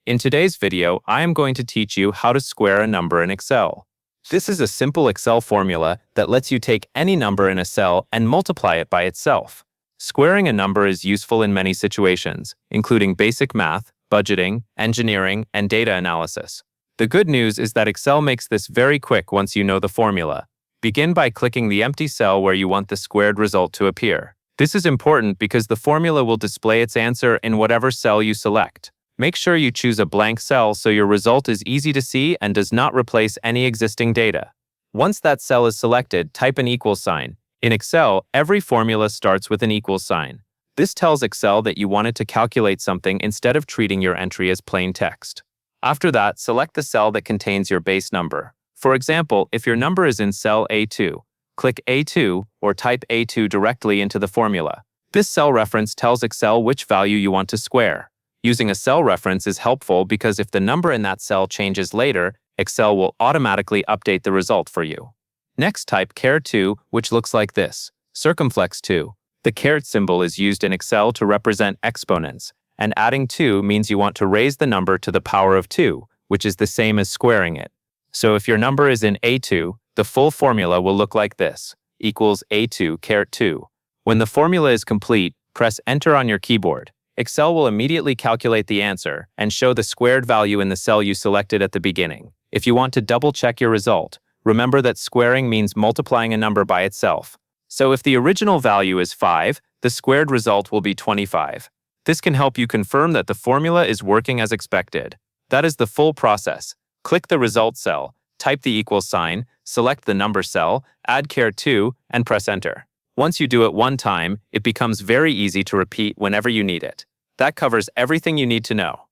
In today's video, I am going to teach you how to square a number in Excel. This is a simple Excel formula that lets you take any number in a cell and multiply it by itself. Squaring a number is useful in many situations, including basic math, budgeting, engineering, and data analysis. The good news is that Excel makes this very quick once you know the formula. Begin by clicking the empty cell where you want the squared result to appear. This is important because the formula will display its answer in whatever cell you select. Make sure you choose a blank cell so your result is easy to see and does not replace any existing data. Once that cell is selected, type an equal sign. In Excel, every formula starts with an equal sign. This tells Excel that you wanted to calculate something instead of treating your entry as plain text. After that, select the cell that contains your base number. For example, if your number is in cell A2, click A2 or type A2 directly into the formula. This cell reference tells Excel which value you want to square. Using a cell reference is helpful because if the number in that cell changes later, Excel will automatically update the result for you. Next, type caret 2, which looks like this, circumflex 2. The caret symbol is used in Excel to represent exponents, and adding 2 means you want to raise the number to the power of 2, which is the same as squaring it. So if your number is in A2, the full formula will look like this, equals A2 caret 2. When the formula is complete, press Enter on your keyboard. Excel will immediately calculate the answer and show the squared value in the cell you selected at the beginning. If you want to double-check your result, remember that squaring means multiplying a number by itself. So if the original value is 5, the squared result will be 25. This can help you confirm that the formula is working as expected. That is the full process. Click the result cell, type the equal sign, select the number cell, add caret 2, and press Enter. Once you do it one time, it becomes very easy to repeat whenever you need it. That covers everything you need to know.